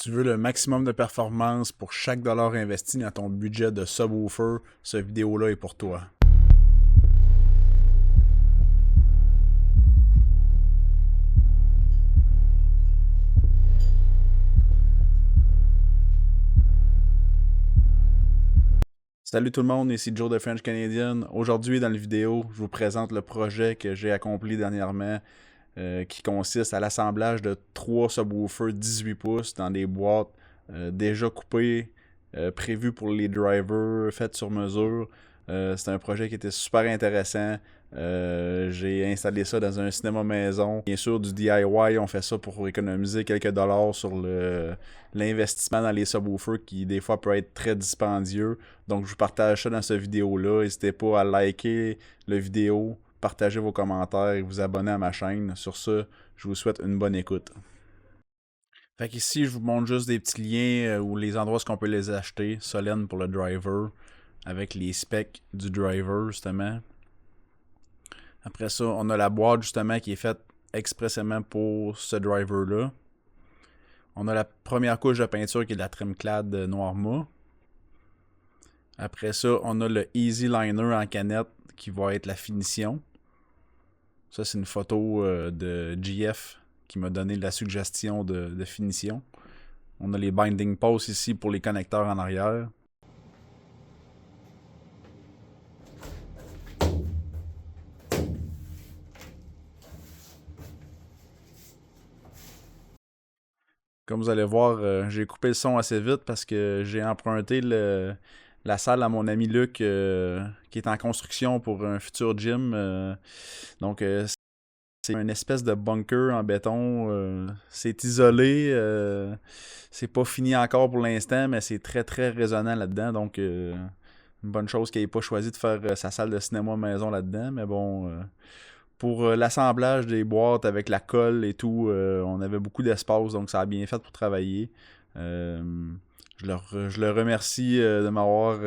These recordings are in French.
Tu veux le maximum de performance pour chaque dollar investi dans ton budget de subwoofer, cette vidéo-là est pour toi. Salut tout le monde, ici Joe de French Canadian. Aujourd'hui dans la vidéo, je vous présente le projet que j'ai accompli dernièrement qui consiste à l'assemblage de 3 subwoofers 18 pouces dans des boîtes déjà coupées, prévues pour les drivers, faites sur mesure. C'est un projet qui était super intéressant. J'ai installé ça dans un cinéma maison. Bien sûr, du DIY, on fait ça pour économiser quelques dollars sur l'investissement dans les subwoofers qui, des fois, peut être très dispendieux. Donc, je vous partage ça dans cette vidéo-là. N'hésitez pas à liker la vidéo, partager vos commentaires et vous abonner à ma chaîne. Sur ce, je vous souhaite une bonne écoute. Fait qu'ici, je vous montre juste des petits liens ou les endroits où on peut les acheter. Solène pour le driver, avec les specs du driver, justement. Après ça, on a la boîte, justement, qui est faite expressément pour ce driver-là. On a la première couche de peinture qui est de la Trimclad Noirma. Après ça, on a le Easy Liner en canette qui va être la finition. Ça, c'est une photo de GF qui m'a donné la suggestion de finition. On a les binding posts ici pour les connecteurs en arrière. Comme vous allez voir, j'ai coupé le son assez vite parce que j'ai emprunté la salle à mon ami Luc qui est en construction pour un futur gym. Donc, c'est une espèce de bunker en béton. C'est isolé. C'est pas fini encore pour l'instant, mais c'est très très résonnant là-dedans. Donc, une bonne chose qu'il n'ait pas choisi de faire sa salle de cinéma maison là-dedans. Mais bon, pour l'assemblage des boîtes avec la colle et tout, on avait beaucoup d'espace, donc ça a bien fait pour travailler. Je le remercie de m'avoir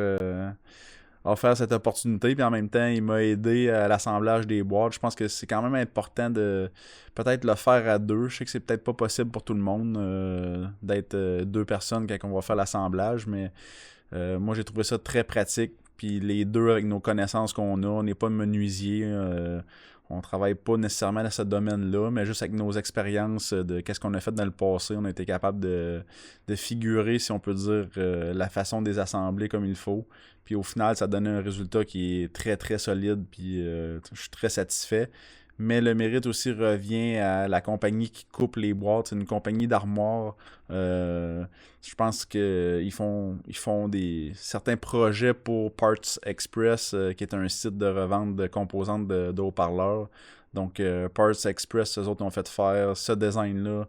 offert cette opportunité, puis en même temps, il m'a aidé à l'assemblage des boîtes. Je pense que c'est quand même important de peut-être le faire à deux. Je sais que c'est peut-être pas possible pour tout le monde d'être deux personnes quand on va faire l'assemblage, mais moi j'ai trouvé ça très pratique. Puis les deux, avec nos connaissances qu'on a, on n'est pas menuisier. On travaille pas nécessairement dans ce domaine-là, mais juste avec nos expériences de qu'est-ce qu'on a fait dans le passé, on a été capable de figurer, si on peut dire, la façon de les assembler comme il faut. Puis au final, ça donne un résultat qui est très très solide, puis je suis très satisfait. Mais le mérite aussi revient à la compagnie qui coupe les boîtes. C'est une compagnie d'armoire. Je pense qu'ils font certains projets pour Parts Express, qui est un site de revente de composantes de haut-parleurs. Donc, Parts Express, eux autres ont fait faire ce design-là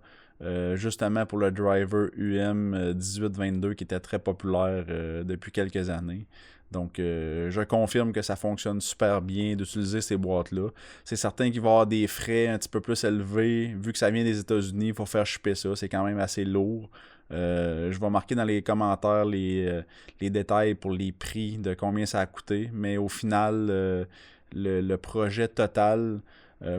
justement pour le driver UM 1822 qui était très populaire depuis quelques années. Donc, je confirme que ça fonctionne super bien d'utiliser ces boîtes-là. C'est certain qu'il va y avoir des frais un petit peu plus élevés. Vu que ça vient des États-Unis, il faut faire shipper ça. C'est quand même assez lourd. Je vais marquer dans les commentaires les détails pour les prix de combien ça a coûté. Mais au final, le projet total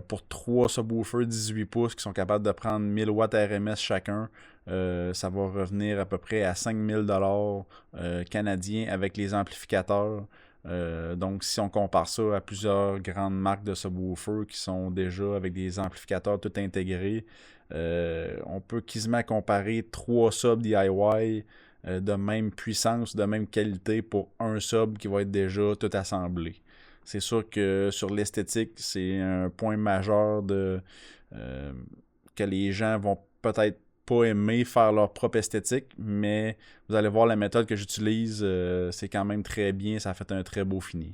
pour 3 subwoofers 18 pouces qui sont capables de prendre 1000 watts RMS chacun, ça va revenir à peu près à 5000 $ canadiens avec les amplificateurs. Donc, si on compare ça à plusieurs grandes marques de subwoofers qui sont déjà avec des amplificateurs tout intégrés, on peut quasiment comparer 3 subs DIY de même puissance, de même qualité pour un sub qui va être déjà tout assemblé. C'est sûr que sur l'esthétique, c'est un point majeur que les gens vont peut-être pas aimer faire leur propre esthétique, mais vous allez voir la méthode que j'utilise, c'est quand même très bien, ça a fait un très beau fini.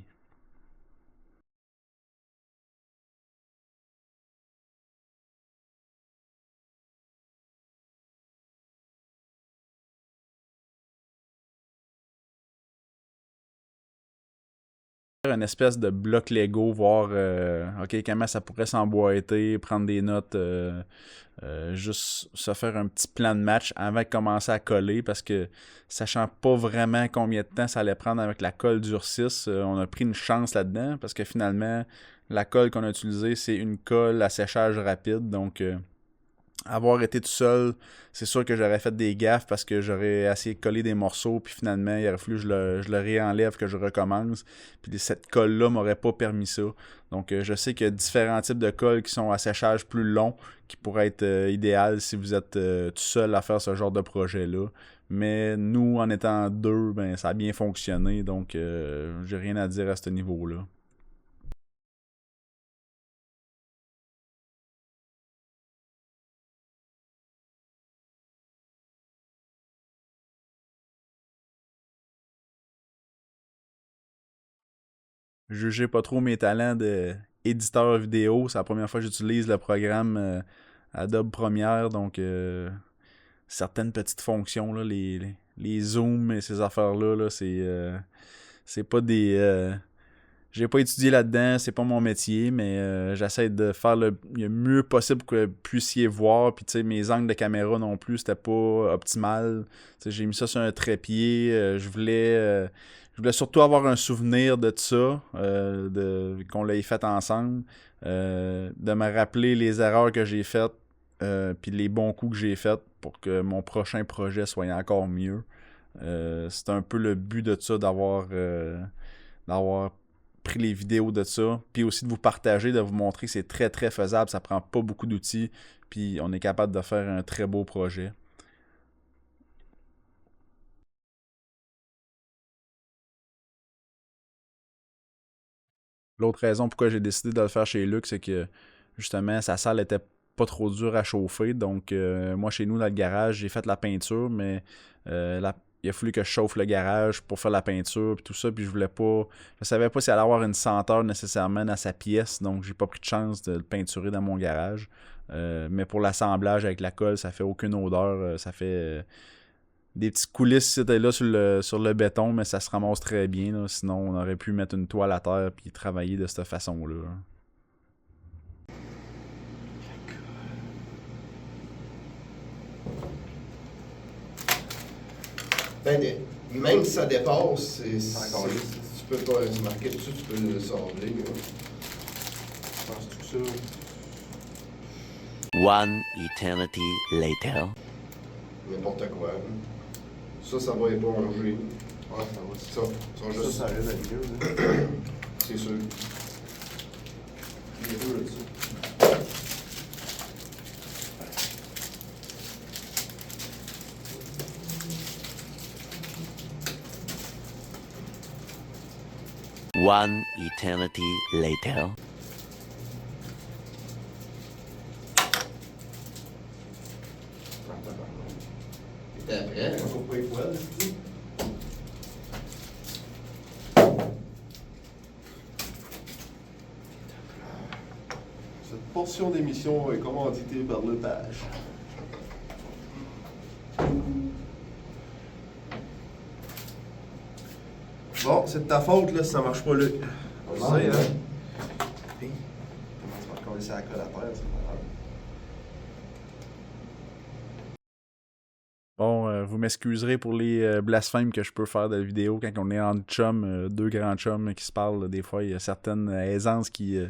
Une espèce de bloc Lego, voir ok, comment ça pourrait s'emboîter, prendre des notes, juste se faire un petit plan de match avant de commencer à coller parce que sachant pas vraiment combien de temps ça allait prendre avec la colle Durcis, on a pris une chance là-dedans parce que finalement la colle qu'on a utilisée c'est une colle à séchage rapide, donc avoir été tout seul, c'est sûr que j'aurais fait des gaffes parce que j'aurais essayé de coller des morceaux, puis finalement, il aurait fallu que je le réenlève, que je recommence. Puis cette colle-là m'aurait pas permis ça. Donc, je sais qu'il y a différents types de colles qui sont à séchage plus long, qui pourraient être idéales si vous êtes tout seul à faire ce genre de projet-là. Mais nous, en étant deux, ben ça a bien fonctionné, donc j'ai rien à dire à ce niveau-là. Jugez pas trop mes talents d'éditeur vidéo. C'est la première fois que j'utilise le programme Adobe Premiere, donc certaines petites fonctions, là, les zooms et ces affaires-là, là, c'est pas des. J'ai pas étudié là-dedans, c'est pas mon métier, mais j'essaie de faire le mieux possible que vous puissiez voir. Puis tu sais, mes angles de caméra non plus, c'était pas optimal. Tu sais, j'ai mis ça sur un trépied. Je voulais surtout avoir un souvenir de ça, qu'on l'ait fait ensemble, de me rappeler les erreurs que j'ai faites, puis les bons coups que j'ai faits pour que mon prochain projet soit encore mieux. C'est un peu le but de ça, d'avoir pris les vidéos de ça, puis aussi de vous partager, de vous montrer que c'est très très faisable, ça prend pas beaucoup d'outils, puis on est capable de faire un très beau projet. L'autre raison pourquoi j'ai décidé de le faire chez Luc, c'est que justement sa salle était pas trop dure à chauffer, donc moi chez nous dans le garage, j'ai fait la peinture, mais il a fallu que je chauffe le garage pour faire la peinture puis tout ça, puis je savais pas s'il allait avoir une senteur nécessairement dans sa pièce, donc j'ai pas pris de chance de le peinturer dans mon garage. Mais pour l'assemblage avec la colle, ça fait aucune odeur, ça fait des petits coulisses c'était là sur le béton, mais ça se ramasse très bien, là. Sinon on aurait pu mettre une toile à terre puis travailler de cette façon-là. Ben, même si ça dépasse, C'est encore là. tu peux pas se marquer dessus, tu peux le sabler. Penses-tu que ça? One eternity later. N'importe quoi. Ça va éponger. Ouais, ça va. Ça va Ça, juste. ça reste à mieux, là. C'est sûr. Les deux là-dessus. One eternity later. Et après, Faut pas être poil, c'est Cette portion d'émission est commanditée par le page. Bon, c'est de ta faute là si ça marche pas là. On le sait, hein? Hey, comment tu vas coller ça à la colle à terre, c'est pas grave. Bon, vous m'excuserez pour les blasphèmes que je peux faire de la vidéo quand on est en chum, deux grands chums qui se parlent. Des fois, il y a certaines aisances qui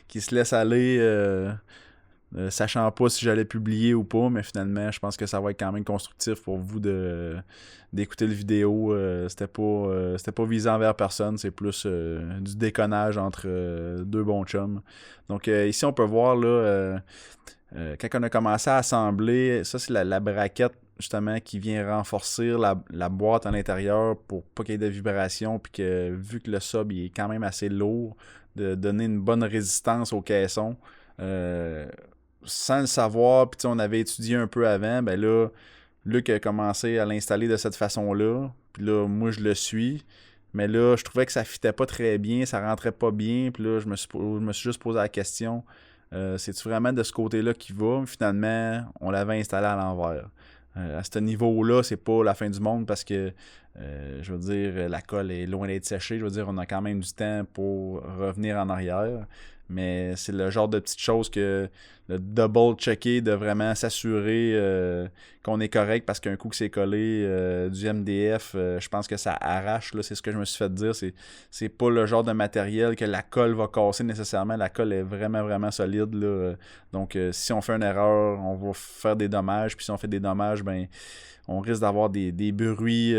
se laissent aller, sachant pas si j'allais publier ou pas, mais finalement, je pense que ça va être quand même constructif pour vous d'écouter le vidéo. C'était pas visant envers personne, c'est plus du déconnage entre deux bons chums. Donc ici, on peut voir là. Quand on a commencé à assembler, ça c'est la braquette justement qui vient renforcer la boîte à l'intérieur pour pas qu'il y ait de vibration, puis que vu que le sub il est quand même assez lourd, de donner une bonne résistance au caisson. Sans le savoir, puis on avait étudié un peu avant, ben là, Luc a commencé à l'installer de cette façon-là, puis là, moi je le suis. Mais là, je trouvais que ça fitait pas très bien, ça rentrait pas bien, puis là, je me suis juste posé la question. C'est-tu vraiment de ce côté-là qui va? Finalement, on l'avait installé à l'envers. À ce niveau-là, c'est pas la fin du monde parce que, je veux dire, la colle est loin d'être séchée. Je veux dire, on a quand même du temps pour revenir en arrière. Mais c'est le genre de petites choses que le double-checker, de vraiment s'assurer qu'on est correct, parce qu'un coup que c'est collé du MDF, je pense que ça arrache, là, c'est ce que je me suis fait dire. C'est pas le genre de matériel que la colle va casser nécessairement. La colle est vraiment, vraiment solide, là. Donc, si on fait une erreur, on va faire des dommages. Puis si on fait des dommages, ben on risque d'avoir des bruits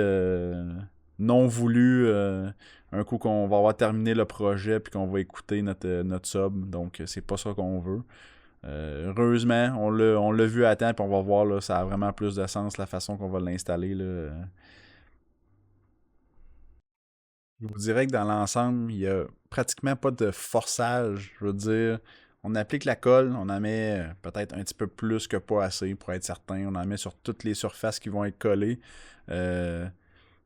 non voulus un coup qu'on va avoir terminé le projet puis qu'on va écouter notre sub. Donc, c'est pas ça qu'on veut. Heureusement, on l'a vu à temps puis on va voir, là, ça a vraiment plus de sens la façon qu'on va l'installer, là. Je vous dirais que dans l'ensemble, il n'y a pratiquement pas de forçage. Je veux dire, on applique la colle, on en met peut-être un petit peu plus que pas assez pour être certain. On en met sur toutes les surfaces qui vont être collées. Euh,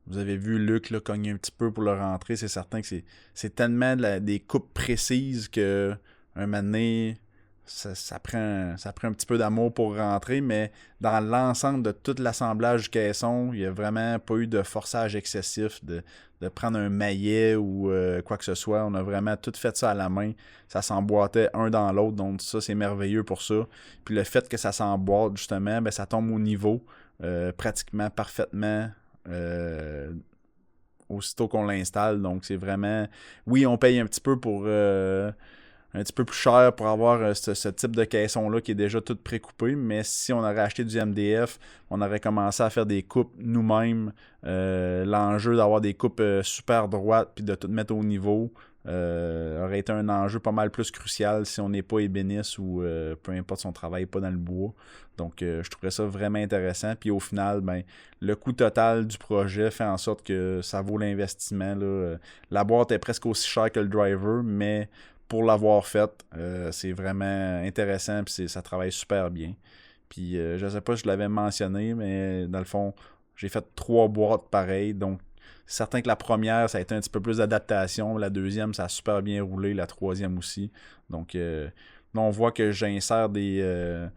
Vous avez vu Luc là, cogner un petit peu pour le rentrer. C'est certain que c'est tellement des coupes précises que un moment donné, ça prend un petit peu d'amour pour rentrer, mais dans l'ensemble de tout l'assemblage du caisson, il n'y a vraiment pas eu de forçage excessif de prendre un maillet ou quoi que ce soit. On a vraiment tout fait ça à la main. Ça s'emboîtait un dans l'autre, donc ça, c'est merveilleux pour ça. Puis le fait que ça s'emboîte, justement, ben, ça tombe au niveau pratiquement parfaitement aussitôt qu'on l'installe. Donc c'est vraiment... Oui, on paye un petit peu pour... un petit peu plus cher pour avoir ce type de caisson-là qui est déjà tout précoupé, mais si on aurait acheté du MDF, on aurait commencé à faire des coupes nous-mêmes. L'enjeu d'avoir des coupes super droites puis de tout mettre au niveau aurait été un enjeu pas mal plus crucial si on n'est pas ébéniste ou peu importe si on travaille pas dans le bois. Donc je trouverais ça vraiment intéressant. Puis au final, ben, le coût total du projet fait en sorte que ça vaut l'investissement, là. La boîte est presque aussi chère que le driver, mais pour l'avoir fait, c'est vraiment intéressant puis ça travaille super bien. Puis je sais pas si je l'avais mentionné, mais dans le fond, j'ai fait 3 boîtes pareilles. Donc, c'est certain que la première, ça a été un petit peu plus d'adaptation. La deuxième, ça a super bien roulé. La troisième aussi. Donc, là, on voit que j'insère des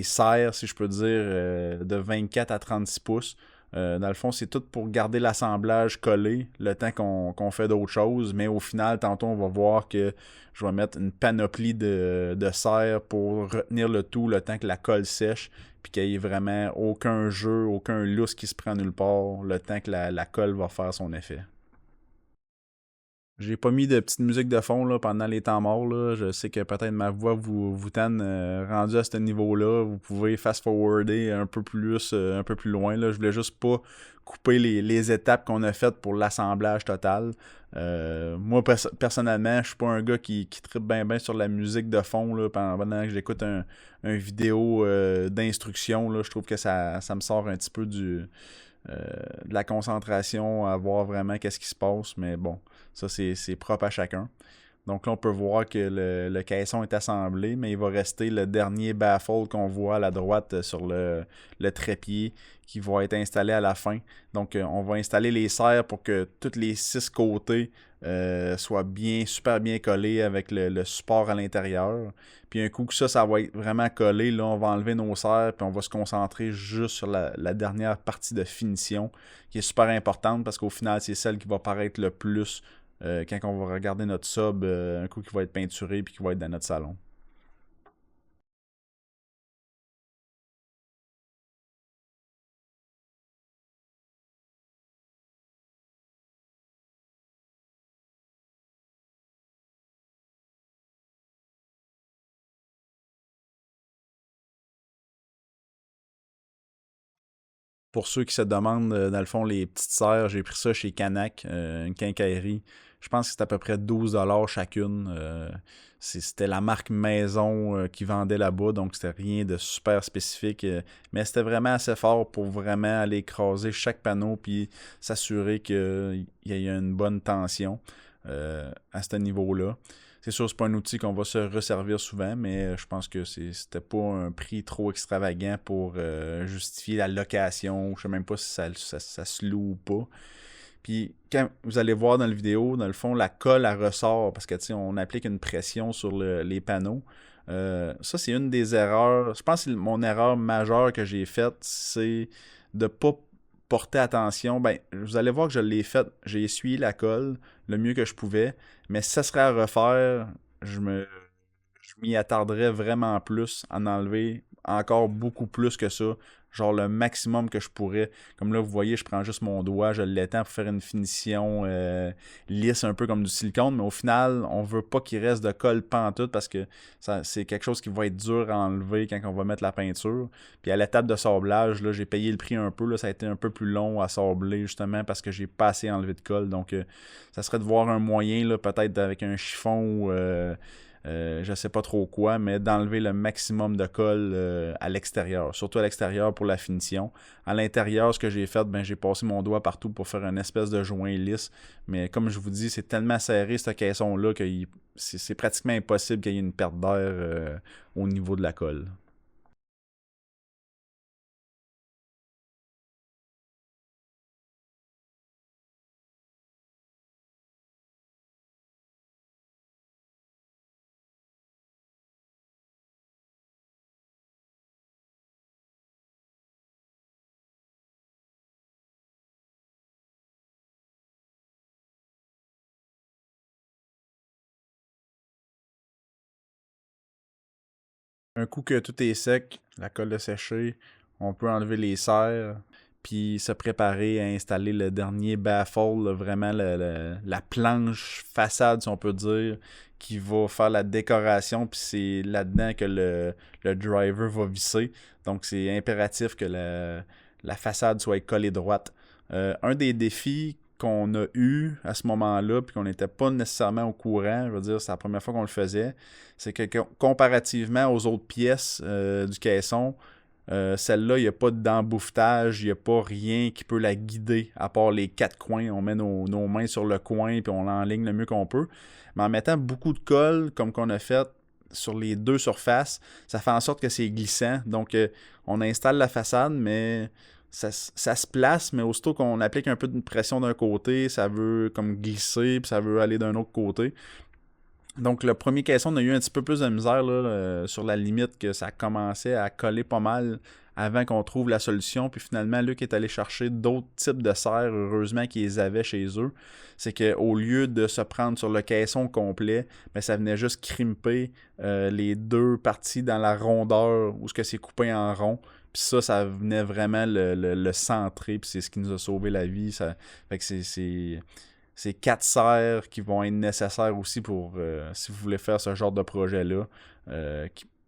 serres, si je peux dire, de 24 à 36 pouces. Dans le fond, c'est tout pour garder l'assemblage collé le temps qu'on fait d'autres choses. Mais au final, tantôt, on va voir que je vais mettre une panoplie de serres pour retenir le tout le temps que la colle sèche. Puis qu'il n'y ait vraiment aucun jeu, aucun lousse qui se prend nulle part le temps que la colle va faire son effet. J'ai pas mis de petite musique de fond là, pendant les temps morts. Là. Je sais que peut-être ma voix vous tanne rendu à ce niveau-là. Vous pouvez fast-forwarder un peu plus loin. Là. Je voulais juste pas couper les étapes qu'on a faites pour l'assemblage total. Moi, personnellement, je suis pas un gars qui trippe bien sur la musique de fond là, pendant que j'écoute un vidéo d'instruction. Là. Je trouve que ça me sort un petit peu de la concentration à voir vraiment qu'est-ce qui se passe. Mais bon, ça, c'est propre à chacun. Donc là, on peut voir que le caisson est assemblé, mais il va rester le dernier baffle qu'on voit à la droite sur le trépied qui va être installé à la fin. Donc, on va installer les serres pour que tous les 6 côtés soient super bien collés avec le support à l'intérieur. Puis un coup que ça va être vraiment collé, là, on va enlever nos serres puis on va se concentrer juste sur la dernière partie de finition qui est super importante parce qu'au final, c'est celle qui va paraître le plus quand on va regarder notre sub, un coup qui va être peinturé puis qui va être dans notre salon. Pour ceux qui se demandent, dans le fond, les petites serres, j'ai pris ça chez Canac, une quincaillerie. Je pense que c'était à peu près 12$ chacune. C'était la marque maison qui vendait là-bas, donc c'était rien de super spécifique. Mais c'était vraiment assez fort pour vraiment aller écraser chaque panneau puis s'assurer qu'il y ait une bonne tension à ce niveau-là. C'est sûr, c'est pas un outil qu'on va se resservir souvent, mais je pense que c'était pas un prix trop extravagant pour justifier la location. Je sais même pas si ça se loue ou pas. Puis quand vous allez voir dans la vidéo, dans le fond, la colle, elle ressort parce que on applique une pression sur les panneaux. Ça, c'est une des erreurs. Je pense que mon erreur majeure que j'ai faite, c'est de pas porté attention, ben, vous allez voir que je l'ai fait. J'ai essuyé la colle le mieux que je pouvais. Mais si ça serait à refaire, je m'y attarderais vraiment plus à en enlever encore beaucoup plus que ça. Genre le maximum que je pourrais. Comme là, vous voyez, je prends juste mon doigt, je l'étends pour faire une finition lisse, un peu comme du silicone. Mais au final, on veut pas qu'il reste de colle pantoute parce que c'est quelque chose qui va être dur à enlever quand on va mettre la peinture. Puis à l'étape de sablage, là, j'ai payé le prix un peu. Là, ça a été un peu plus long à sabler justement parce que j'ai pas assez enlevé de colle. Donc, ça serait de voir un moyen, là, peut-être avec un chiffon ou je sais pas trop quoi, mais d'enlever le maximum de colle à l'extérieur, surtout à l'extérieur pour la finition. À l'intérieur, ce que j'ai fait, ben j'ai passé mon doigt partout pour faire une espèce de joint lisse, mais comme je vous dis, c'est tellement serré ce caisson-là que c'est pratiquement impossible qu'il y ait une perte d'air au niveau de la colle. Un coup que tout est sec, la colle est séchée, on peut enlever les serres, puis se préparer à installer le dernier baffle, là, vraiment la planche façade, si on peut dire, qui va faire la décoration, puis c'est là-dedans que le driver va visser. Donc c'est impératif que la façade soit collée droite. Un des défis qu'on a eu à ce moment-là, puis qu'on n'était pas nécessairement au courant, je veux dire, c'est la première fois qu'on le faisait, c'est que comparativement aux autres pièces du caisson, celle-là, il n'y a pas d'embouffetage, il n'y a pas rien qui peut la guider, à part les quatre coins. On met nos mains sur le coin, puis on l'enligne le mieux qu'on peut. Mais en mettant beaucoup de colle, comme qu'on a fait sur les deux surfaces, ça fait en sorte que c'est glissant. Donc, on installe la façade, mais ça se place, mais aussitôt qu'on applique un peu de pression d'un côté, ça veut comme glisser, puis ça veut aller d'un autre côté. Donc, le premier caisson, on a eu un petit peu plus de misère là, sur la limite que ça commençait à coller pas mal avant qu'on trouve la solution. Puis finalement, Luc est allé chercher d'autres types de serres, heureusement qu'ils les avaient chez eux. C'est qu'au lieu de se prendre sur le caisson complet, ben, ça venait juste crimper les deux parties dans la rondeur où ce que c'est coupé en rond. Puis ça venait vraiment le centrer. Puis c'est ce qui nous a sauvé la vie. Ça fait que c'est 4 serres qui vont être nécessaires aussi pour si vous voulez faire ce genre de projet-là,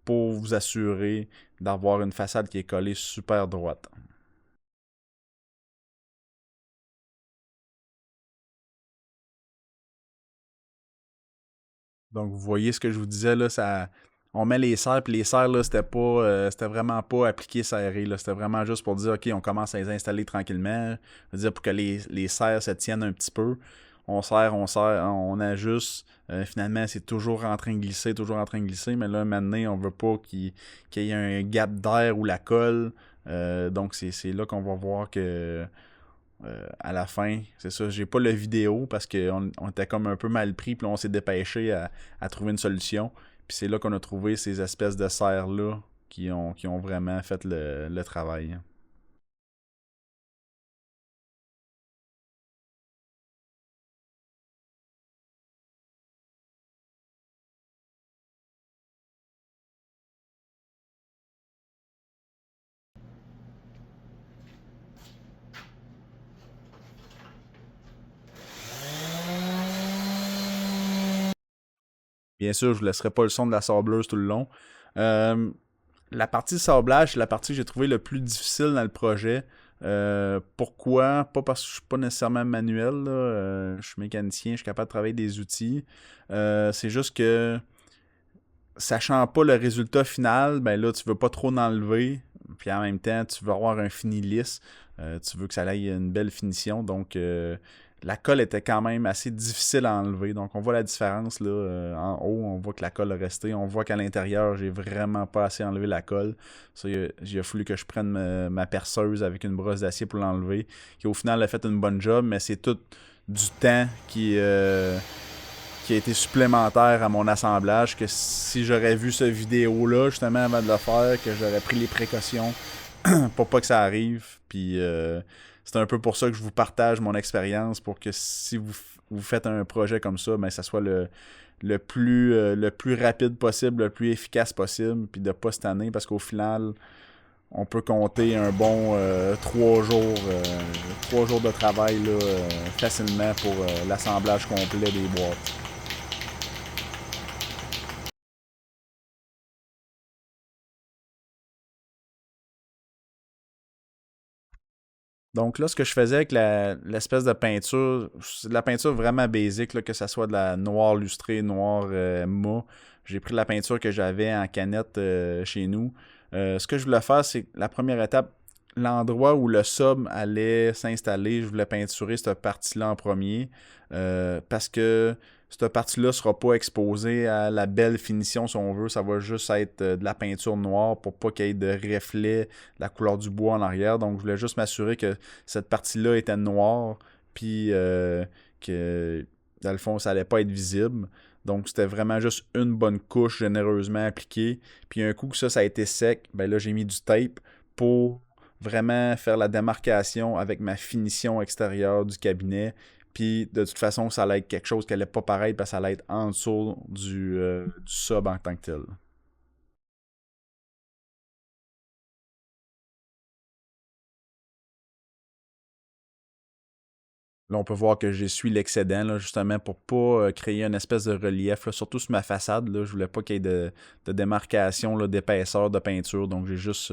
pour vous assurer d'avoir une façade qui est collée super droite. Donc vous voyez ce que je vous disais là, on met les serres, puis les serres là, c'était vraiment pas appliqué serré là, c'était vraiment juste pour dire ok, on commence à les installer tranquillement, je veux dire pour que les serres se tiennent un petit peu. On serre, on ajuste. Finalement, c'est toujours en train de glisser, toujours en train de glisser. Mais là, maintenant, on veut pas qu'il y ait un gap d'air ou la colle. Donc, c'est là qu'on va voir que à la fin, c'est ça, j'ai pas le vidéo parce qu'on était comme un peu mal pris, puis là, on s'est dépêché à trouver une solution. Puis c'est là qu'on a trouvé ces espèces de serres-là qui ont vraiment fait le travail. Bien sûr, je ne vous laisserai pas le son de la sableuse tout le long. Euh, la partie sablage, c'est la partie que j'ai trouvée le plus difficile dans le projet. Pourquoi? Pas parce que je suis pas nécessairement manuel, là. Je suis mécanicien, je suis capable de travailler des outils. C'est juste que, sachant pas le résultat final, ben là, tu veux pas trop enlever. Puis en même temps, tu veux avoir un fini lisse. Tu veux que ça ait une belle finition. Donc, la colle était quand même assez difficile à enlever. Donc, on voit la différence là. En haut, on voit que la colle est restée. On voit qu'à l'intérieur, j'ai vraiment pas assez enlevé la colle. Ça, il a fallu que je prenne ma perceuse avec une brosse d'acier pour l'enlever. Qui au final a fait une bonne job, mais c'est tout du temps qui a été supplémentaire à mon assemblage. Que si j'aurais vu cette vidéo-là, justement, avant de le faire, que j'aurais pris les précautions pour pas que ça arrive. Puis c'est un peu pour ça que je vous partage mon expérience, pour que si vous faites un projet comme ça, ben, ça soit le plus rapide possible, le plus efficace possible, puis de pas se tanner, parce qu'au final, on peut compter un bon 3 jours de travail là, facilement pour l'assemblage complet des boîtes. Donc là, ce que je faisais avec l'espèce de peinture, c'est de la peinture vraiment basique, là, que ce soit de la noire lustrée, noire mat. J'ai pris la peinture que j'avais en canette chez nous. Ce que je voulais faire, c'est la première étape, l'endroit où le sub allait s'installer, je voulais peinturer cette partie-là en premier. Parce que cette partie-là ne sera pas exposée à la belle finition, si on veut. Ça va juste être de la peinture noire pour pas qu'il y ait de reflet de la couleur du bois en arrière. Donc, je voulais juste m'assurer que cette partie-là était noire, puis que, dans le fond, ça allait pas être visible. Donc, c'était vraiment juste une bonne couche généreusement appliquée. Puis, un coup que ça a été sec, ben là, j'ai mis du tape pour vraiment faire la démarcation avec ma finition extérieure du cabinet. Puis de toute façon, ça allait être quelque chose qui allait pas pareil parce que ça allait être en dessous du sub en tant que tel. Là, on peut voir que j'essuie l'excédent, là, justement, pour pas créer une espèce de relief, là, surtout sur ma façade. Là, je voulais pas qu'il y ait de démarcation, là, d'épaisseur de peinture. Donc, j'ai juste,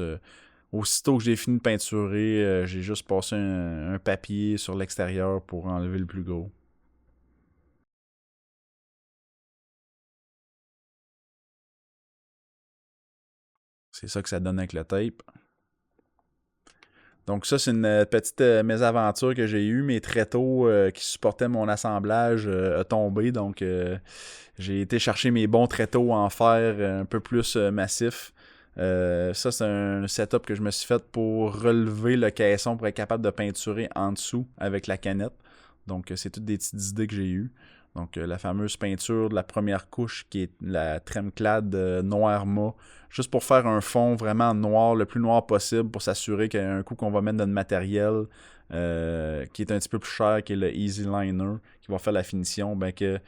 aussitôt que j'ai fini de peinturer, j'ai juste passé un papier sur l'extérieur pour enlever le plus gros. C'est ça que ça donne avec le tape. Donc ça, c'est une petite mésaventure que j'ai eue. Mes tréteaux qui supportaient mon assemblage a tombé. Donc j'ai été chercher mes bons tréteaux en fer un peu plus massifs. Ça, c'est un setup que je me suis fait pour relever le caisson pour être capable de peinturer en dessous avec la canette. Donc c'est toutes des petites idées que j'ai eues. Donc la fameuse peinture de la première couche qui est la Tremclad noir mat, juste pour faire un fond vraiment noir, le plus noir possible, pour s'assurer qu'un coup qu'on va mettre notre matériel qui est un petit peu plus cher, qui est le Easy Liner, qui va faire la finition, ben que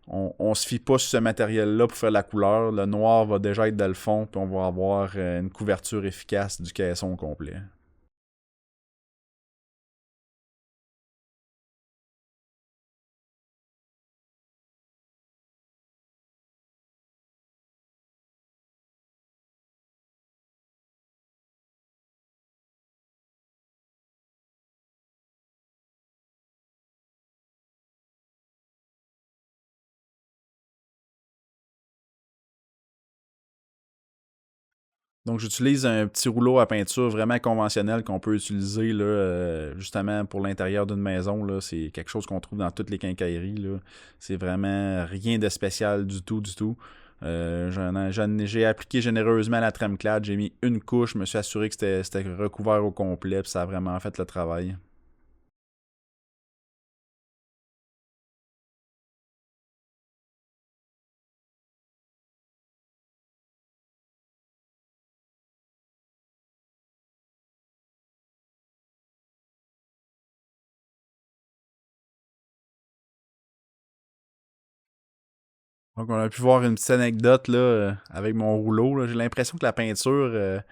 on se fie pas sur ce matériel-là pour faire la couleur. Le noir va déjà être dans le fond, puis on va avoir une couverture efficace du caisson complet. Donc, j'utilise un petit rouleau à peinture vraiment conventionnel qu'on peut utiliser là, justement pour l'intérieur d'une maison. Là. C'est quelque chose qu'on trouve dans toutes les quincailleries. Là. C'est vraiment rien de spécial du tout, du tout. J'ai appliqué généreusement la Tremclad. J'ai mis une couche, je me suis assuré que c'était recouvert au complet, puis ça a vraiment fait le travail. Donc, on a pu voir une petite anecdote là, avec mon rouleau. Là. J'ai l'impression que la peinture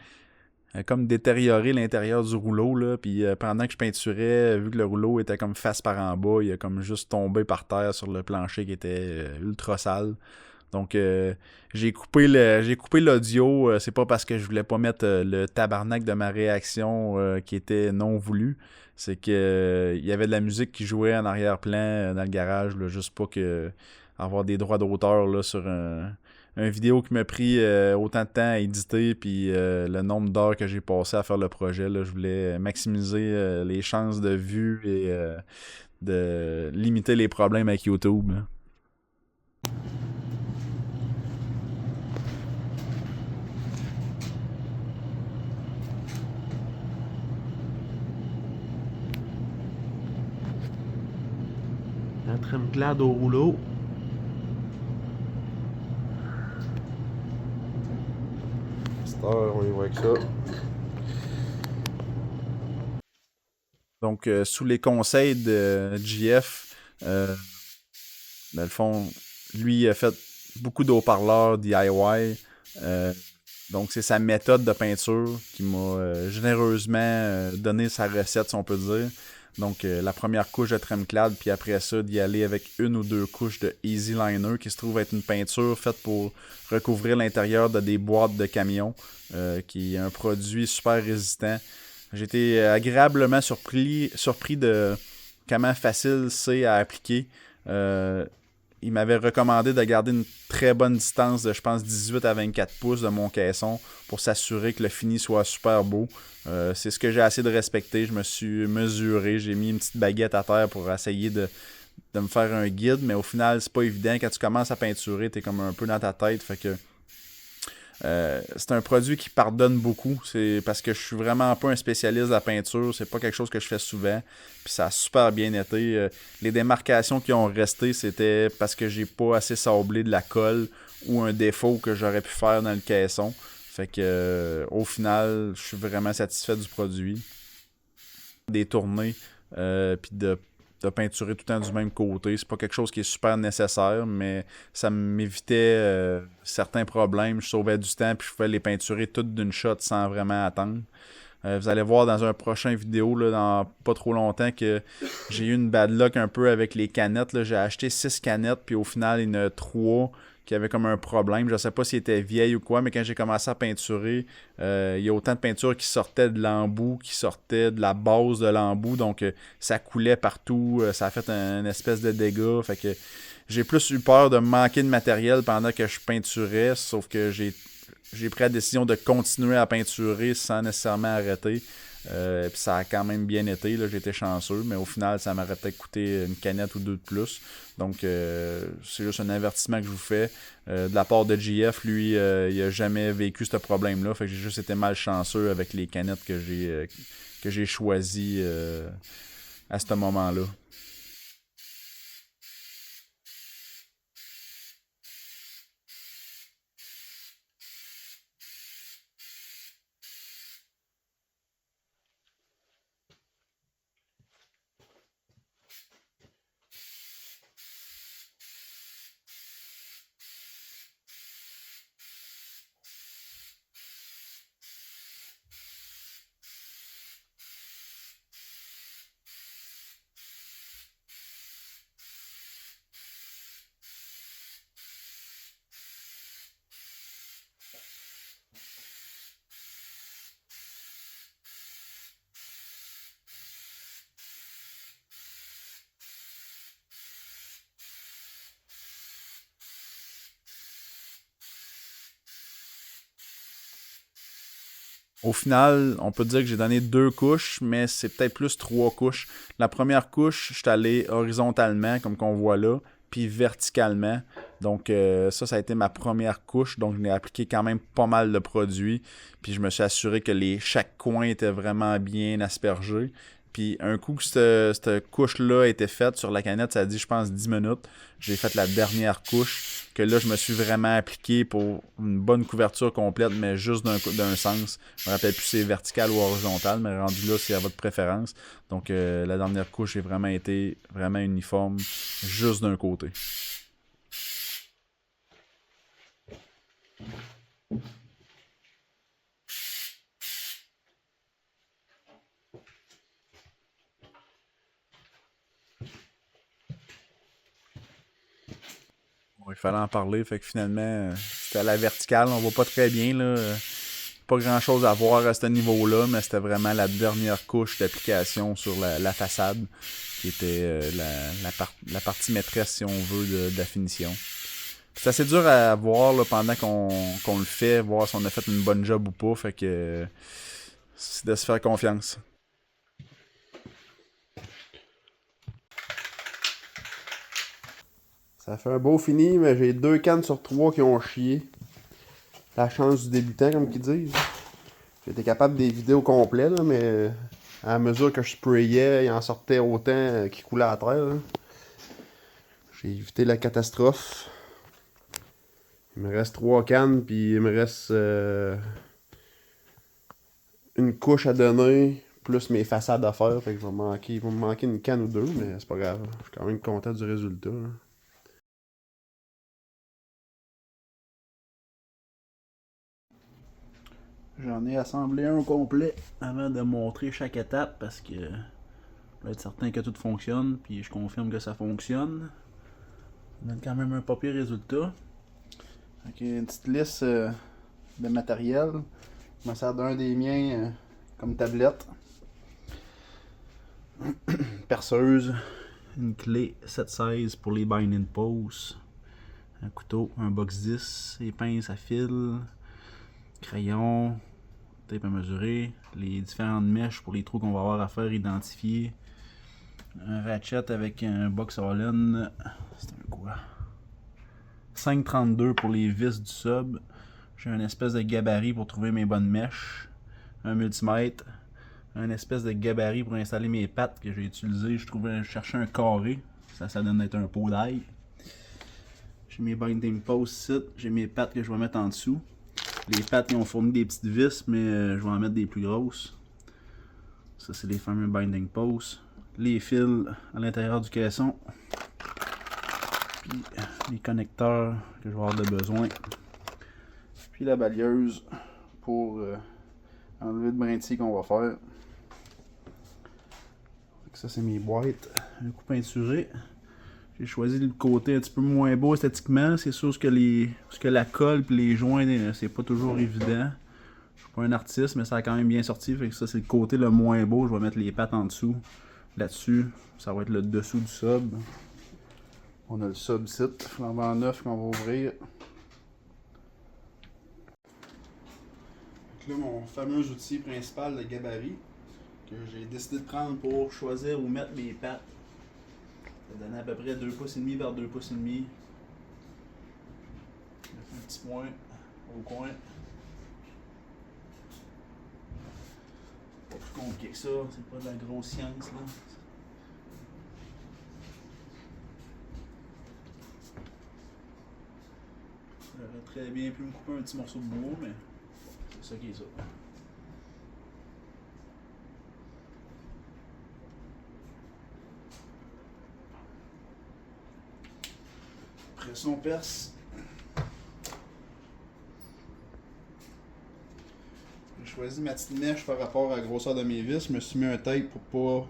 a comme détérioré l'intérieur du rouleau. Là, puis pendant que je peinturais, vu que le rouleau était comme face par en bas, il a comme juste tombé par terre sur le plancher qui était ultra sale. Donc, j'ai coupé l'audio. C'est pas parce que je voulais pas mettre le tabarnak de ma réaction qui était non voulu. C'est que il y avait de la musique qui jouait en arrière-plan dans le garage, là, juste pas que avoir des droits d'auteur là, sur un vidéo qui m'a pris autant de temps à éditer, puis le nombre d'heures que j'ai passé à faire le projet. Là, je voulais maximiser les chances de vue et de limiter les problèmes avec YouTube. Là. La Tremclad au rouleau. On y va avec ça. Donc, sous les conseils de JF, dans le fond, lui il a fait beaucoup d'haut-parleurs DIY. Donc, c'est sa méthode de peinture qui m'a généreusement donné sa recette, si on peut dire. Donc, la première couche de Tremclad, puis après ça, d'y aller avec une ou deux couches de Easy Liner, qui se trouve être une peinture faite pour recouvrir l'intérieur de des boîtes de camion, qui est un produit super résistant. J'ai été agréablement surpris de comment facile c'est à appliquer. Il m'avait recommandé de garder une très bonne distance de, je pense, 18 à 24 pouces de mon caisson pour s'assurer que le fini soit super beau. C'est ce que j'ai essayé de respecter. Je me suis mesuré, j'ai mis une petite baguette à terre pour essayer de me faire un guide, mais au final, c'est pas évident. Quand tu commences à peinturer, t'es comme un peu dans ta tête, fait que c'est un produit qui pardonne beaucoup. C'est parce que je suis vraiment pas un spécialiste de la peinture. C'est pas quelque chose que je fais souvent. Puis ça a super bien été. Les démarcations qui ont resté, c'était parce que j'ai pas assez sablé de la colle ou un défaut que j'aurais pu faire dans le caisson. Fait que au final, je suis vraiment satisfait du produit. Des tournées, puis de peinturer tout le temps du même côté. C'est pas quelque chose qui est super nécessaire, mais ça m'évitait certains problèmes. Je sauvais du temps, puis je pouvais les peinturer toutes d'une shot sans vraiment attendre. Vous allez voir dans un prochain vidéo, là, dans pas trop longtemps, que j'ai eu une bad luck un peu avec les canettes. Là. J'ai acheté 6 canettes, puis au final, il y en a 3 qui avaient comme un problème. Je sais pas si étaient vieilles ou quoi, mais quand j'ai commencé à peinturer, il y a autant de peinture qui sortait de l'embout, qui sortait de la base de l'embout, donc ça coulait partout, ça a fait une espèce de dégâts. Fait que j'ai plus eu peur de manquer de matériel pendant que je peinturais, sauf que j'ai pris la décision de continuer à peinturer sans nécessairement arrêter. Puis ça a quand même bien été, là, j'ai été chanceux, mais au final, ça m'aurait peut-être coûté une canette ou deux de plus. Donc, c'est juste un avertissement que je vous fais. De la part de JF, lui, il a jamais vécu ce problème-là. Fait que j'ai juste été malchanceux avec les canettes que j'ai choisies à ce moment-là. Au final, on peut dire que j'ai donné 2 couches, mais c'est peut-être plus 3 couches. La première couche, je suis allé horizontalement, comme qu'on voit là, puis verticalement. Donc ça a été ma première couche. Donc je n'ai appliqué quand même pas mal de produits. Puis je me suis assuré que chaque coin était vraiment bien aspergé. Puis un coup que cette couche-là a été faite sur la canette, ça a dit, je pense, 10 minutes. J'ai fait la dernière couche, que là, je me suis vraiment appliqué pour une bonne couverture complète, mais juste d'un sens. Je me rappelle plus si c'est vertical ou horizontal, mais rendu là, c'est à votre préférence. Donc, la dernière couche a vraiment été vraiment uniforme, juste d'un côté. Il fallait en parler, fait que finalement, c'était à la verticale, on voit pas très bien, là. Pas grand chose à voir à ce niveau-là, mais c'était vraiment la dernière couche d'application sur la façade, qui était la partie maîtresse, si on veut, de la finition. C'est assez dur à voir là, pendant qu'on le fait, voir si on a fait une bonne job ou pas, fait que c'est de se faire confiance. Ça fait un beau fini, mais j'ai 2 cannes sur 3 qui ont chié. La chance du débutant, comme qu'ils disent. J'étais capable des vidéos complètes, là, mais à mesure que je sprayais, il en sortait autant qui coulait à terre. Là. J'ai évité la catastrophe. Il me reste 3 cannes, puis il me reste une couche à donner, plus mes façades à faire, fait que il va me manquer une canne ou deux, mais c'est pas grave. Je suis quand même content du résultat. Là. J'en ai assemblé un au complet avant de montrer chaque étape parce que je veux être certain que tout fonctionne, puis je confirme que ça fonctionne. Ça donne quand même un pas pire résultat. Ok, une petite liste de matériel. Je me sers d'un des miens comme tablette. Perceuse, une clé 7/16 pour les binding posts, un couteau, un box 10, les pinces à fil, crayon, tape à mesurer, les différentes mèches pour les trous qu'on va avoir à faire identifier, un ratchet avec un box Allen, c'est un quoi? 5,32 pour les vis du sub, j'ai un espèce de gabarit pour trouver mes bonnes mèches, un multimètre, un espèce de gabarit pour installer mes pattes que j'ai utilisé. Je cherchais un carré, ça donne d'être un pot d'ail. J'ai mes binding posts ici, j'ai mes pattes que je vais mettre en dessous. Les pattes ils ont fourni des petites vis, mais je vais en mettre des plus grosses. Ça c'est les fameux binding posts. Les fils à l'intérieur du caisson. Puis les connecteurs que je vais avoir de besoin. Puis la balieuse pour enlever le brintis qu'on va faire. Ça c'est mes boîtes, un coup peinturé. J'ai choisi le côté un petit peu moins beau esthétiquement. C'est sûr que la colle et les joints, c'est pas toujours évident. Je suis pas un artiste, mais ça a quand même bien sorti. Fait que ça c'est le côté le moins beau. Je vais mettre les pattes en dessous. Là-dessus, ça va être le dessous du sub. On a le sub site, flambant neuf qu'on va ouvrir. Donc là, mon fameux outil principal, le gabarit, que j'ai décidé de prendre pour choisir où mettre mes pattes. Ça donnait à peu près 2 pouces et demi par 2 pouces et demi. Je fais un petit point au coin. Pas plus compliqué que ça, c'est pas de la grosse science là. J'aurais très bien pu me couper un petit morceau de bois, mais c'est ça qui est ça. Pression perce. J'ai choisi ma petite mèche par rapport à la grosseur de mes vis. Je me suis mis un tape pour pas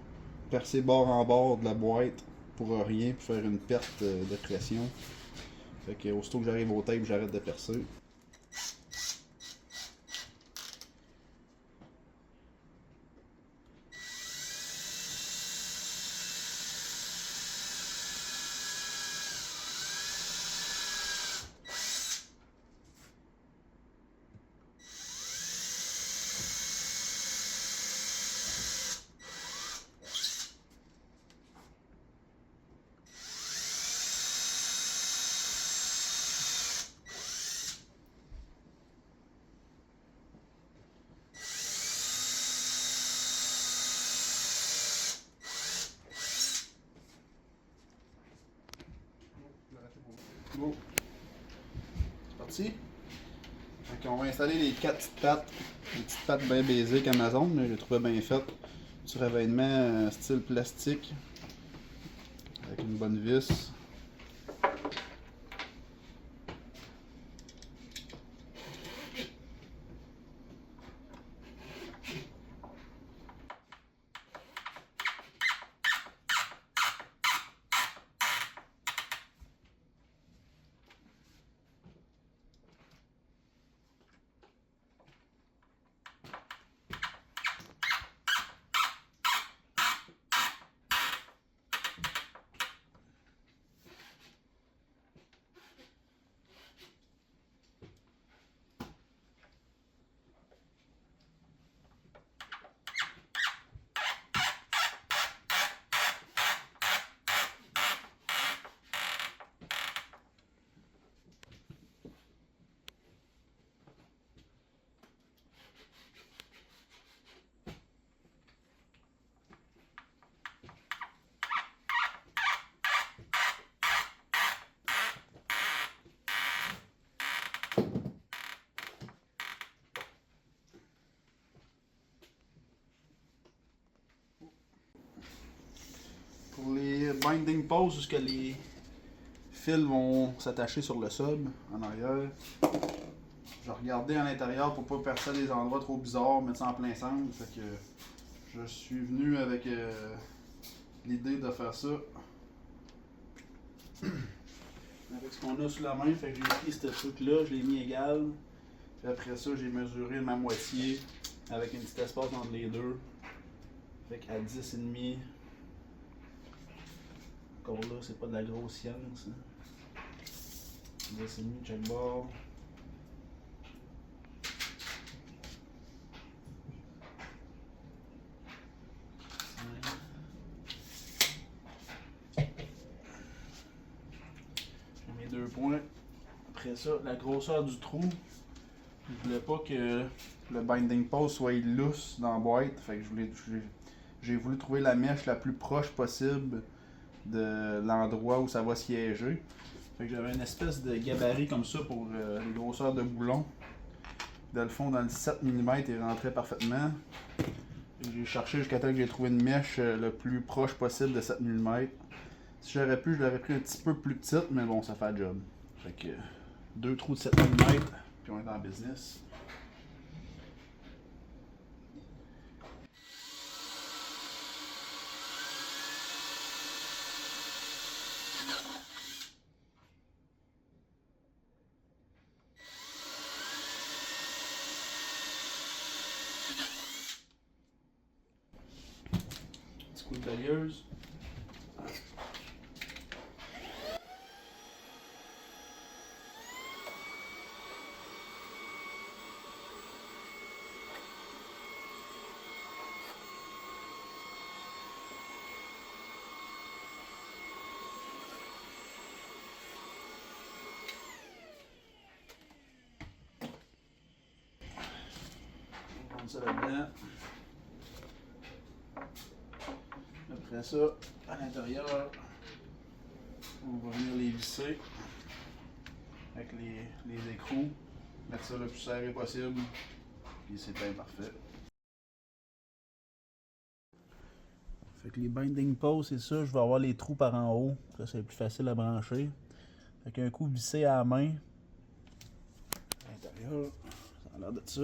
percer bord en bord de la boîte pour rien, pour faire une perte de pression. Fait que aussitôt que j'arrive au tape, j'arrête de percer. Go. C'est parti. Donc on va installer les 4 petites pattes. Les petites pattes bien basiques Amazon, mais je les trouvais bien faites. Du revêtement style plastique. Avec une bonne vis. binding posts où que les fils vont s'attacher sur le sub en arrière. Je regardais à l'intérieur pour pas percer des endroits trop bizarres, mettre ça en plein centre. Fait que je suis venu avec l'idée de faire ça avec ce qu'on a sous la main. Fait que j'ai pris ce truc-là, je l'ai mis égal. Puis après ça, j'ai mesuré ma moitié avec une petite espace entre les deux. Fait qu'à 10,5. Encore là, c'est pas de la grosse science. 10,5, check bar. J'ai mes 2 points. Après ça, la grosseur du trou. Je voulais pas que le binding post soit lousse dans la boîte. Fait que j'ai voulu trouver la mèche la plus proche possible de l'endroit où ça va siéger. Fait que j'avais une espèce de gabarit comme ça pour les grosseurs de boulons. Dans le fond, dans le 7 mm, il rentrait parfaitement. J'ai cherché jusqu'à temps que j'ai trouvé une mèche le plus proche possible de 7 mm. Si j'aurais pu, je l'aurais pris un petit peu plus petite, mais bon, ça fait le job. Fait que 2 trous de 7 mm, puis on est en business. Petit coup de tailleuse. Ça là-dedans. Après ça, à l'intérieur, on va venir les visser avec les écrous, mettre ça le plus serré possible, puis c'est bien parfait. Fait que les binding posts, c'est ça, je vais avoir les trous par en haut, ça c'est plus facile à brancher. Fait qu'un coup vissé à la main, à l'intérieur, ça a l'air de ça.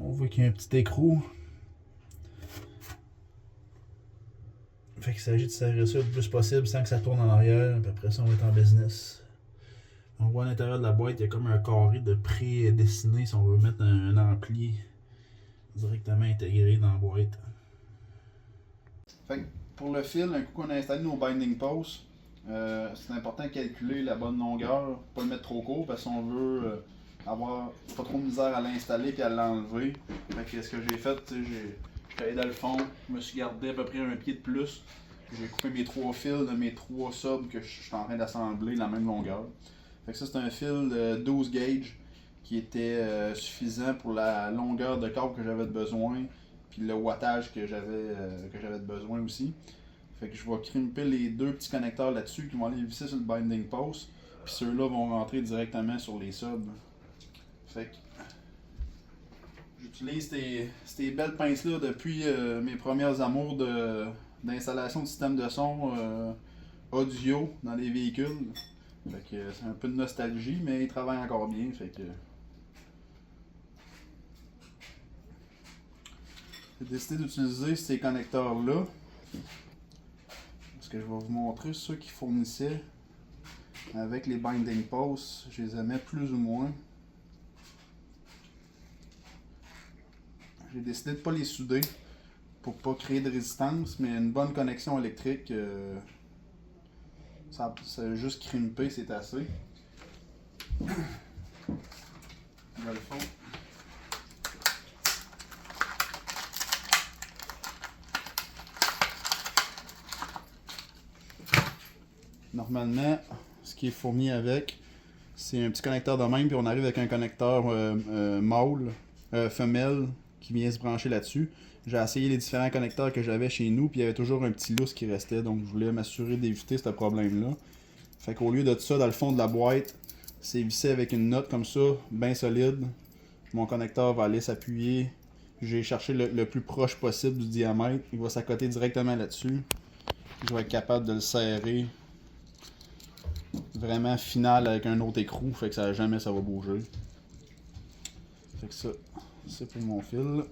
On voit qu'il y a un petit écrou. Fait qu'il s'agit de serrer ça le plus possible sans que ça tourne en arrière. Puis après ça, on va être en business. On voit à l'intérieur de la boîte, il y a comme un carré de prédessiné si on veut mettre un ampli directement intégré dans la boîte. Fait que pour le fil, un coup qu'on a installé nos binding posts, c'est important de calculer la bonne longueur, pas le mettre trop court parce qu'on veut avoir pas trop de misère à l'installer et à l'enlever. Fait que ce que j'ai fait, j'étais allé dans le fond, je me suis gardé à peu près un pied de plus. J'ai coupé mes 3 fils de mes 3 subs que je suis en train d'assembler la même longueur. Fait que ça c'est un fil de 12 gauge qui était suffisant pour la longueur de câble que j'avais besoin puis le wattage que j'avais besoin aussi. Fait que je vais crimper les 2 petits connecteurs là-dessus qui vont aller visser sur le binding post. Puis ceux-là vont rentrer directement sur les subs. Fait que j'utilise ces belles pinces-là depuis mes premières amours d'installation de système de son audio dans les véhicules. Fait que c'est un peu de nostalgie, mais il travaille encore bien. Fait que j'ai décidé d'utiliser ces connecteurs-là. Parce que je vais vous montrer ceux qui fournissaient avec les binding posts. Je les aimais plus ou moins. J'ai décidé de ne pas les souder pour pas créer de résistance, mais une bonne connexion électrique, ça juste crimper, c'est assez. Dans le fond. Normalement, ce qui est fourni avec, c'est un petit connecteur de même, puis on arrive avec un connecteur mâle, femelle, qui vient se brancher là-dessus. J'ai essayé les différents connecteurs que j'avais chez nous, puis il y avait toujours un petit lousse qui restait, donc je voulais m'assurer d'éviter ce problème-là. Fait qu'au lieu de ça, dans le fond de la boîte, c'est vissé avec une note comme ça, bien solide. Mon connecteur va aller s'appuyer J'ai cherché le plus proche possible du diamètre. Il va s'accoter directement là-dessus. Je vais être capable de le serrer vraiment final avec un autre écrou. Fait que ça jamais ça va bouger. Fait que ça, c'est pour mon fil.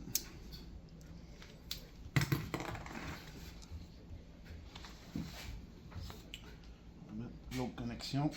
L'autre connexion.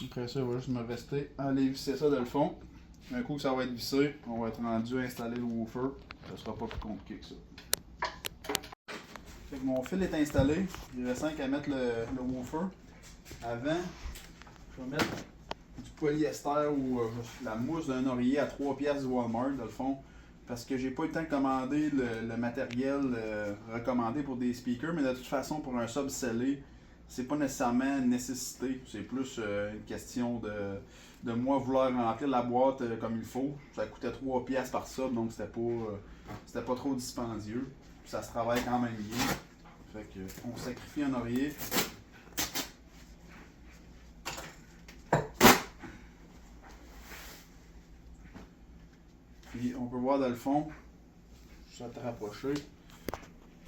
Après ça, il va juste me rester à aller visser ça dans le fond. Un coup que ça va être vissé, on va être rendu à installer le woofer. Ça sera pas plus compliqué que ça. Fait que mon fil est installé. Il reste 5 à mettre le woofer. Avant, je vais mettre du polyester ou la mousse d'un oreiller à 3 pièces du Walmart, dans le fond. Parce que j'ai pas eu le temps de commander le matériel recommandé pour des speakers, mais de toute façon, pour un sub scellé, c'est pas nécessairement une nécessité. C'est plus une question de moi vouloir remplir la boîte comme il faut. Ça coûtait 3 pièces par sub, donc c'était pas trop dispendieux. Puis ça se travaille quand même bien. Fait que on sacrifie un oreiller. Puis on peut voir dans le fond, je vais te rapprocher.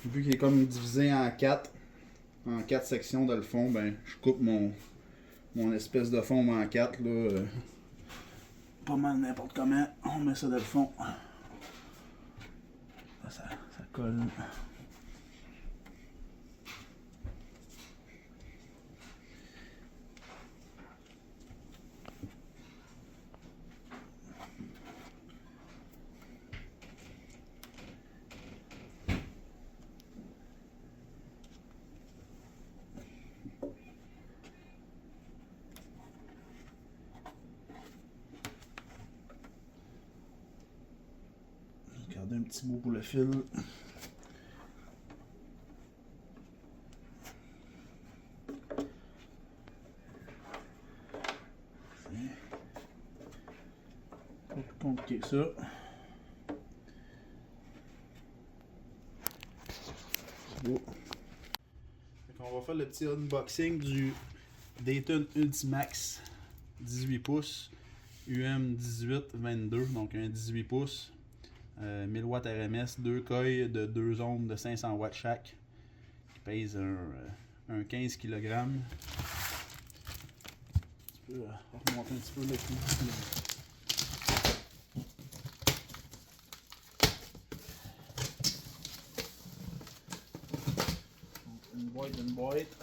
Vu qu'il est comme divisé en 4 sections dans le fond, ben je coupe mon espèce de fond en 4 là. Pas mal n'importe comment. On met ça dans le fond. Ça colle. Garder un petit bout pour le fil. Pas plus compliqué que ça. C'est beau. On va faire le petit unboxing du Dayton Ultimax 18 pouces UM 1822, donc un 18 pouces. 1000 watts RMS, 2 coils de 2 ohms de 500 watts chaque, qui pèse un 15 kg. Tu peux remonter un petit peu le coup. Une boîte.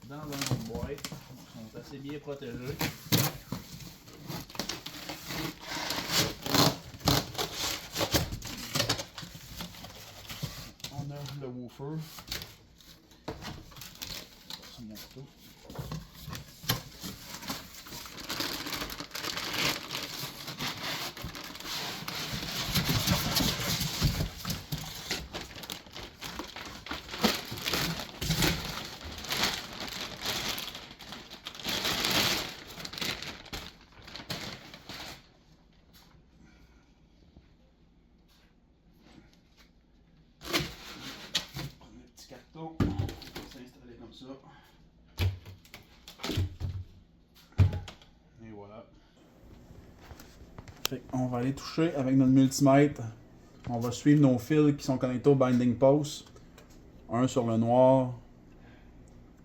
Dans une boîte, ils sont assez bien protégés. On a le woofer. C'est mon couteau. Carton, on va s'installer comme ça. Et voilà. Fait on va aller toucher avec notre multimètre. On va suivre nos fils qui sont connectés au binding post. Un sur le noir,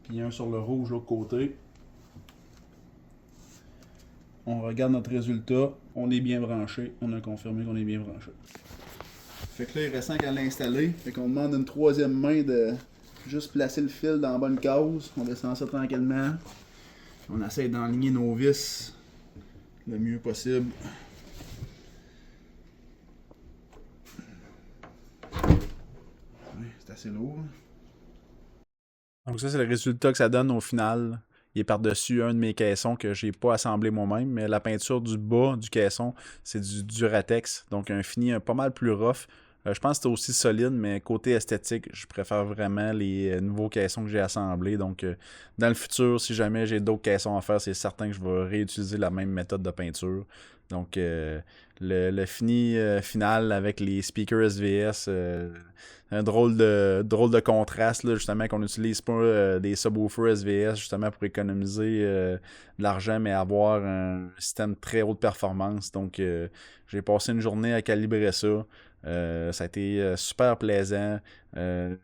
puis un sur le rouge de l'autre côté. On regarde notre résultat. On est bien branché. On a confirmé qu'on est bien branché. Fait que là, il reste 5 à l'installer. Fait qu'on demande une troisième main de juste placer le fil dans la bonne case. On descend ça tranquillement. On essaie d'enligner nos vis le mieux possible. Oui, c'est assez lourd. Donc ça, c'est le résultat que ça donne au final. il est par-dessus un de mes caissons que j'ai pas assemblé moi-même, mais la peinture du bas du caisson, c'est du Duratex, donc un fini pas mal plus rough. Je pense que c'est aussi solide, mais côté esthétique, je préfère vraiment les nouveaux caissons que j'ai assemblés. Donc, dans le futur, si jamais j'ai d'autres caissons à faire, c'est certain que je vais réutiliser la même méthode de peinture. Donc, le fini final avec les speakers SVS, un drôle de contraste, là, justement, qu'on n'utilise pas des subwoofers SVS, justement, pour économiser de l'argent, mais avoir un système très haute performance. Donc, j'ai passé une journée à calibrer ça. Ça a été super plaisant.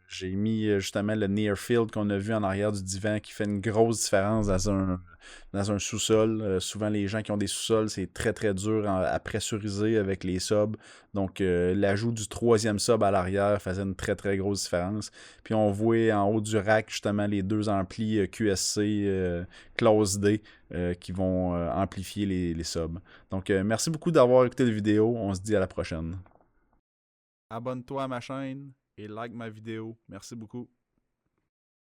J'ai mis justement le near field qu'on a vu en arrière du divan qui fait une grosse différence dans un sous-sol. Souvent, les gens qui ont des sous-sols, c'est très très dur à pressuriser avec les subs. Donc, l'ajout du troisième sub à l'arrière faisait une très très grosse différence. Puis, on voit en haut du rack justement les deux amplis QSC Clause D qui vont amplifier les subs. Donc, merci beaucoup d'avoir écouté la vidéo. On se dit à la prochaine. Abonne-toi à ma chaîne et like ma vidéo. Merci beaucoup.